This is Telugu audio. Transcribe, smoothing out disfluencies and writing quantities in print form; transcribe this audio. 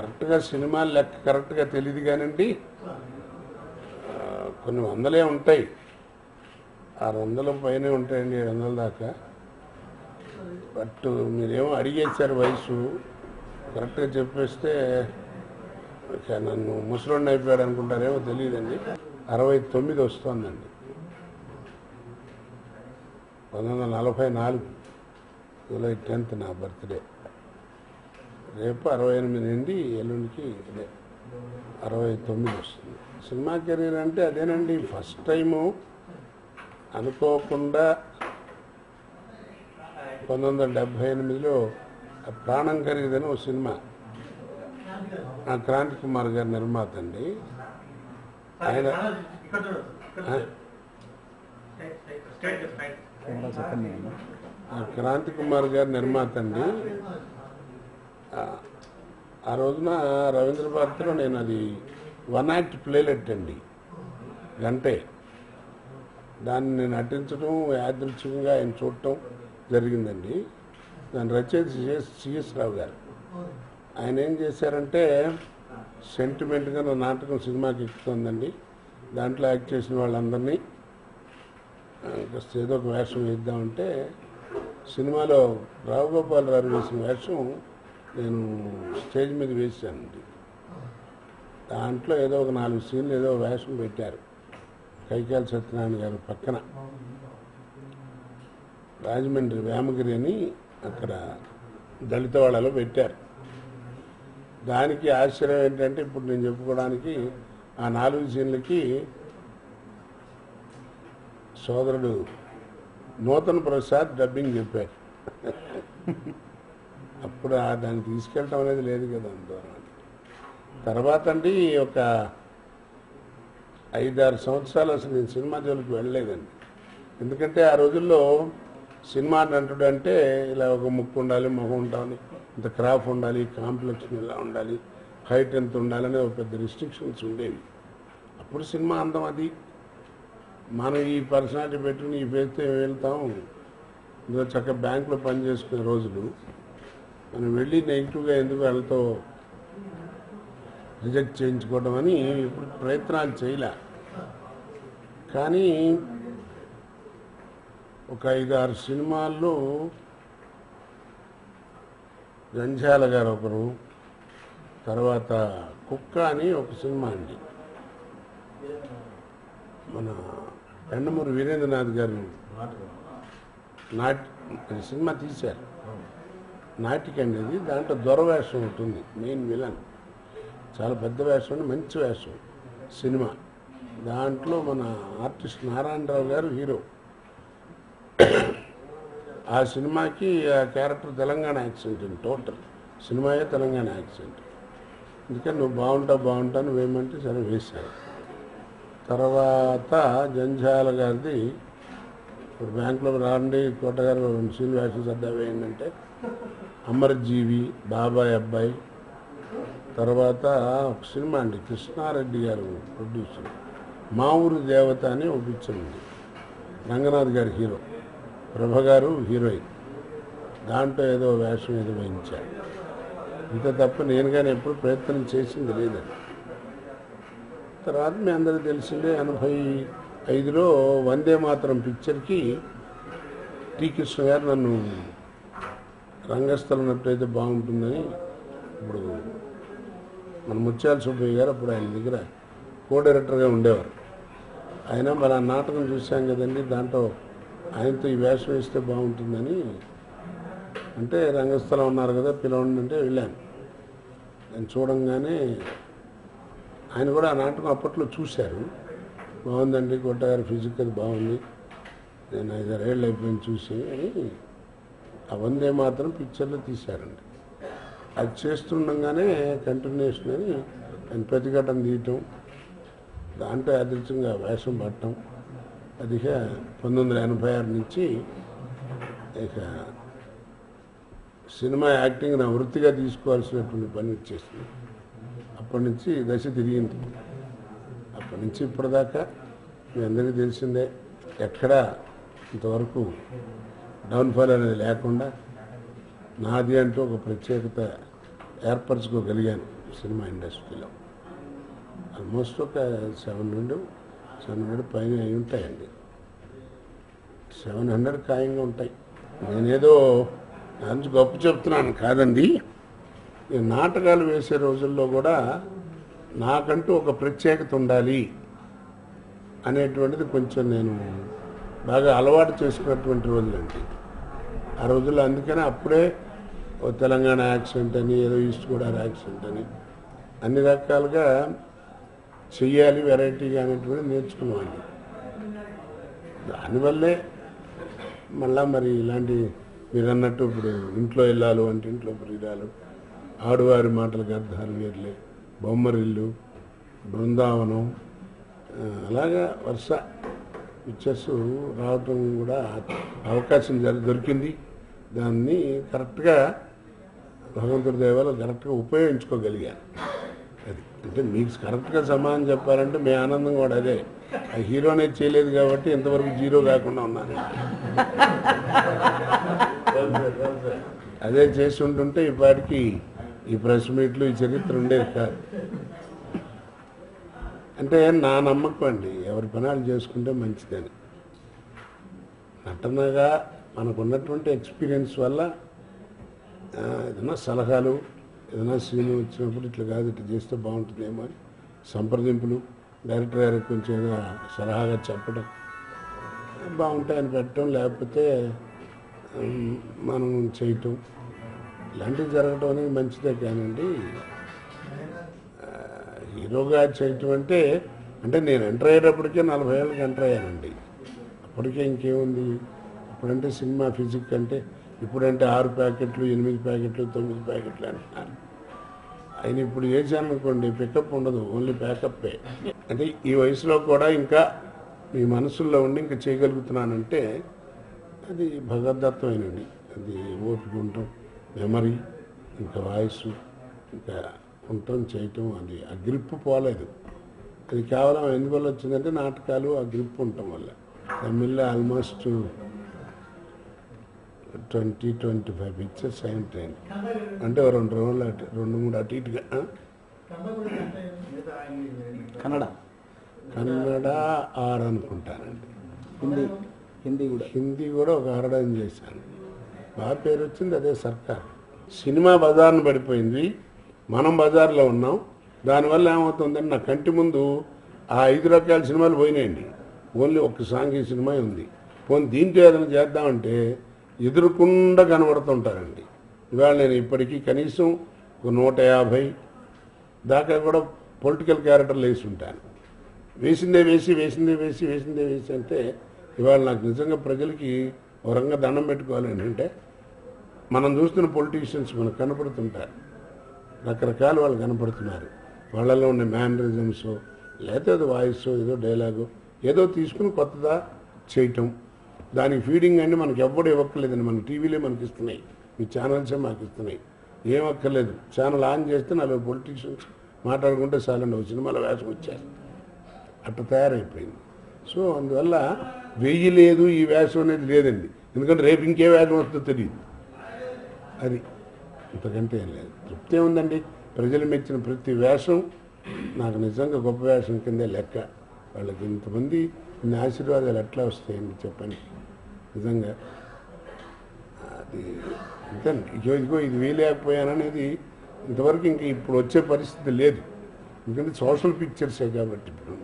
కరెక్ట్గా సినిమాలు లెక్క కరెక్ట్గా తెలియదు కానండి, కొన్ని వందలే ఉంటాయి, 600 పైనే ఉంటాయండి, 700 దాకా. బట్ మీరేమో అడిగేశారు వయసు, కరెక్ట్గా చెప్పేస్తే నన్ను ముసలోడిని అయిపోయాడు అనుకుంటారేమో తెలియదండి. 69 వస్తుందండి. 1944 జూలై 10th నా బర్త్డే. రేపు 68 నుండి ఎల్లుండికి ఇదే 69 వస్తుంది. సినిమా కెరీర్ అంటే అదేనండి, ఫస్ట్ టైము అనుకోకుండా 1978లో ప్రాణం ఖరీదని ఒక సినిమా, క్రాంతి కుమార్ గారి నిర్మాత అండి. ఆయన క్రాంతి కుమార్ గారి నిర్మాత అండి. ఆ రోజున రవీంద్ర భారతిలో నేను అది 1 యాక్ట్ ప్లేలెట్ అండి, గంటే. దాన్ని నేను నటించడం యాదృచ్ఛికంగా ఆయన చూడటం జరిగిందండి. దాని రచయిత సిఎస్ రావు గారు. ఆయన ఏం చేశారంటే, సెంటిమెంట్గా నా నాటకం సినిమాకి ఎక్కుతుందండి, దాంట్లో యాక్ట్ చేసిన వాళ్ళందరినీ ఏదో ఒక వేషం వేద్దామంటే, సినిమాలో రావు గోపాలరావు వేసిన వేషం నేను స్టేజ్ మీద వేసానండి. దాంట్లో ఏదో ఒక 4 సీన్లు ఏదో వేషం పెట్టారు. కైకాల సత్యనారాయణ గారు పక్కన రాజమండ్రి వేమగిరి అని అక్కడ దళిత వాళ్ళలో పెట్టారు. దానికి ఆశ్చర్యం ఏంటంటే, ఇప్పుడు నేను చెప్పుకోవడానికి ఆ 4 సీన్లకి సోదరుడు నూతన్ ప్రసాద్ డబ్బింగ్ చెప్పారు. అప్పుడు దాన్ని తీసుకెళ్ళటం అనేది లేదు కదా అందువల్ల. తర్వాత అండి ఒక 5-6 సంవత్సరాలు అసలు నేను సినిమా జోలికి వెళ్ళలేదండి. ఎందుకంటే ఆ రోజుల్లో సినిమా నటుడు అంటే ఇలా ఒక ముక్కు ఉండాలి, మొహం ఉండాలి, ఇంత క్రాఫ్ ఉండాలి, కాంప్లెక్షన్ ఇలా ఉండాలి, హైట్ ఎంత ఉండాలని ఒక పెద్ద రిస్ట్రిక్షన్స్ ఉండేవి. అప్పుడు సినిమా అందం అది. మనం ఈ పర్సనాలిటీ పెట్టుకుని ఈ పేరుతో వెళ్తాం. ఇందులో చక్కగా బ్యాంకులో పని చేసుకునే రోజులు. మనం వెళ్ళి నెగిటివ్గా ఎందుకు వాళ్ళతో రిజెక్ట్ చేయించుకోవడం అని ఇప్పుడు ప్రయత్నాలు చేయలే. కానీ ఒక 5-6 సినిమాల్లో జంధ్యాల గారు ఒకరు, తర్వాత కుక్క అని ఒక సినిమా అండి, మన ఎండమూరి వీరేంద్రనాథ్ గారు సినిమా తీశారు, నాటిక అనేది. దాంట్లో దొరవేషం ఉంటుంది, మెయిన్ విలన్. చాలా పెద్ద వేషం, మంచి వేషం సినిమా. దాంట్లో మన ఆర్టిస్ట్ నారాయణరావు గారు హీరో. ఆ సినిమాకి ఆ క్యారెక్టర్ తెలంగాణ యాక్సెంట్ అండి, టోటల్ సినిమాయే తెలంగాణ యాక్సెంట్. అందుకని నువ్వు బాగుంటావు నువ్వేమంటే సరే వేశాను. తర్వాత జంధ్యాల గారిది ఇప్పుడు బ్యాంకులో రాండి కోటగారు 2 సీన్లు వేషం సర్దా వేయండి, అమరజీవి, బాబాయ్ అబ్బాయి. తర్వాత ఒక సినిమా అండి, కృష్ణారెడ్డి గారు ప్రొడ్యూసర్, మా ఊరు దేవత అని ఒక పిక్చర్ ఉంది, రంగనాథ్ గారి హీరో, ప్రభ గారు హీరోయిన్. దాంట్లో ఏదో వేషం ఏదో వేయించారు. ఇంత తప్ప నేను కానీ ఎప్పుడు ప్రయత్నం చేసింది లేదండి. తర్వాత మీ అందరికీ తెలిసిందే 85లో వందే మాతరం పిక్చర్కి టి కృష్ణ గారు నన్ను రంగస్థలం ఉన్నట్టయితే బాగుంటుందని, ఇప్పుడు మన ముత్యాల సుబ్బయ్య గారు అప్పుడు ఆయన దగ్గర కో డైరెక్టర్గా ఉండేవారు. ఆయన మరి ఆ నాటకం చూశాం కదండి, దాంట్లో ఆయనతో ఈ వేషం వేస్తే బాగుంటుందని అంటే, రంగస్థలం ఉన్నారు కదా పిలవండి అంటే వెళ్ళాను. నేను చూడంగానే ఆయన కూడా ఆ నాటకం అప్పట్లో చూశారు. బాగుందండి కోటగారి ఫిజిక్ అది బాగుంది, నేను 5-6 ఏళ్ళు అయిపోయింది చూసి అని ఆ వందే మాత్రం పిక్చర్లో తీశారండి. అది చేస్తుండగానే కంటిన్యూషన్ అని ఆయన ప్రతిఘటన తీయటం, దాంట్లో అదృష్టంగా వేషం పట్టడం. అది 1986 నుంచి ఇక సినిమా యాక్టింగ్ నా వృత్తిగా తీసుకోవాల్సినటువంటి పని చేసింది. అప్పటి నుంచి దశ తిరిగింది. అప్పటి నుంచి ఇప్పటిదాకా మీ అందరికీ తెలిసిందే, ఎక్కడా ఇంతవరకు డౌన్ఫాల్ అనేది లేకుండా నాది అంటూ ఒక ప్రత్యేకత ఏర్పరచుకోగలిగాను సినిమా ఇండస్ట్రీలో. ఆల్మోస్ట్ ఒక 700 పైన అయి ఉంటాయండి. 700 ఖాయంగా ఉంటాయి. నేనేదో దాని గొప్ప చెప్తున్నాను కాదండి. ఈ నాటకాలు వేసే రోజుల్లో కూడా నాకంటూ ఒక ప్రత్యేకత ఉండాలి అనేటువంటిది కొంచెం నేను బాగా అలవాటు చేసుకున్నటువంటి రోజులండి ఆ రోజుల్లో. అందుకని అప్పుడే ఓ తెలంగాణ యాక్సెంట్ అని, ఏదో ఈస్ట్ గోదావరి యాక్సెంట్ అని అన్ని రకాలుగా చెయ్యాలి వెరైటీగా అనేటువంటి నేర్చుకున్నాను. దానివల్లే మళ్ళా మరి ఇలాంటి మీరు అన్నట్టు ఇప్పుడు ఇంట్లో ఇల్లాలు అంటే ఇంట్లో ప్రియురాలు, ఆడువారి మాటలకు అర్థాలు వేర్లే, బొమ్మరిల్లు, బృందావనం, అలాగా వరుస పిక్చర్స్ రావటం కూడా అవకాశం దొరికింది. దాన్ని కరెక్ట్గా భగవంతుడి దయవల్ల కరెక్ట్గా ఉపయోగించుకోగలిగాను. అది అంటే మీకు కరెక్ట్గా సమాధానం చెప్పాలంటే మీ ఆనందం కూడా అదే. ఆ హీరోనే చేయలేదు కాబట్టి ఇంతవరకు జీరో కాకుండా ఉన్నాను. అదే చేసి ఉంటుంటే ఇప్పటికి ఈ ప్రెస్ మీట్లు ఈ చరిత్ర ఉండేది కాదు. అంటే నా నమ్మకం అండి, ఎవరి పనాలు చేసుకుంటే మంచిదని. నటనగా మనకున్నటువంటి ఎక్స్పీరియన్స్ వల్ల ఏదైనా సలహాలు, ఏదైనా సీన్ వచ్చినప్పుడు ఇట్లా కాదు ఇట్లా చేస్తే బాగుంటుందేమో అని సంప్రదింపులు, డైరెక్టర్ గారికి కొంచెం సలహాగా చెప్పడం, బాగుంటాయని పెట్టడం, లేకపోతే మనం చేయటం, ఇలాంటివి జరగడం అనేది మంచిదే. కానివ్వండి, హీరోగా చేయటం అంటే నేను ఎంటర్ అయ్యేటప్పటికే 40 ఏళ్ళకి ఎంటర్ అయ్యానండి. అప్పటికే ఇంకేముంది, ఇప్పుడంటే సినిమా ఫిజిక్ అంటే ఇప్పుడంటే 6 ప్యాకెట్లు, 8 ప్యాకెట్లు, 9 ప్యాకెట్లు అంటున్నారు. ఆయన ఇప్పుడు చేశాననుకోండి పికప్ ఉండదు, ఓన్లీ ప్యాకప్పే. అంటే ఈ వయసులో కూడా ఇంకా మీ మనసుల్లో ఉండి ఇంకా చేయగలుగుతున్నానంటే అది భగవద్దత్తమైనది. అది ఓపిక ఉండటం, మెమరీ, ఇంకా వాయిస్, ఇంకా ఉండటం, చేయటం, అది ఆ గ్రిప్ పోలేదు. అది కేవలం ఎందువల్ల వచ్చిందంటే నాటకాలు ఆ గ్రిప్ ఉండటం వల్ల. తమిళ్లో ఆల్మోస్ట్ 20-25 పిక్చర్స్ అయింటాయి. అంటే 2 రోజులు 2-3 అటు ఇటుగా. కన్నడ 6 అనుకుంటానండి. హిందీ కూడా ఒక 6 చేశాను. బాగా పేరు వచ్చింది. అదే సర్కార్. సినిమా బజార్ను పడిపోయింది, మనం బజార్లో ఉన్నాం. దానివల్ల ఏమవుతుందంటే నా కంటి ముందు ఆ 5 రకాల సినిమాలు పోయినాయండి. ఓన్లీ ఒక సాంఘిక సినిమా ఉంది. పోనీ దీంట్లో ఏదైనా చేద్దామంటే ఎదురుకుండా కనబడుతుంటారండి. ఇవాళ నేను ఇప్పటికీ కనీసం 150 దాకా కూడా పొలిటికల్ క్యారెక్టర్లు వేసి ఉంటాను. వేసిందే వేసి అంటే ఇవాళ నాకు నిజంగా ప్రజలకి ఒక రంగా దండం పెట్టుకోవాలని అంటే మనం చూస్తున్న పొలిటీషియన్స్ మనకు కనపడుతుంటారు. రకరకాల వాళ్ళు కనపడుతున్నారు. వాళ్ళలో ఉండే మేనరిజమ్స్, లేకపోతే వాయిస్, ఏదో డైలాగు ఏదో తీసుకుని కొత్తదా చేయటం, దానికి ఫీడింగ్ అండి మనకి ఎవ్వడు ఇవ్వక్కర్లేదండి. మన టీవీలే మనకి ఇస్తున్నాయి, మీ ఛానల్సే మాకు ఇస్తున్నాయి. ఏం అక్కర్లేదు, ఛానల్ ఆన్ చేస్తే 4 పొలిటీషియన్స్ మాట్లాడుకుంటే చాలండి ఒక సినిమాలో వేషం వచ్చారు. అట్లా తయారైపోయింది. సో అందువల్ల వెయ్యి లేదు, ఈ వేషం అనేది లేదండి. ఎందుకంటే రేపు ఇంకే వేషం వస్తుందో తెలియదు. అది ఇంతకంటే ఏం లేదు. తృప్తి ఉందండి. ప్రజలు మెచ్చిన ప్రతి వేషం నాకు నిజంగా గొప్ప వేషం కిందే లెక్క. వాళ్ళకి ఇంతమంది ఇన్ని ఆశీర్వాదాలు ఎట్లా వస్తాయండి చెప్పండి. నిజంగా అది అంతేనండి. ఇదిగో ఇది వేయలేకపోయాననేది ఇంతవరకు ఇంక ఇప్పుడు వచ్చే పరిస్థితి లేదు. ఎందుకంటే సోషల్ పిక్చర్సే కాబట్టి ఇప్పుడు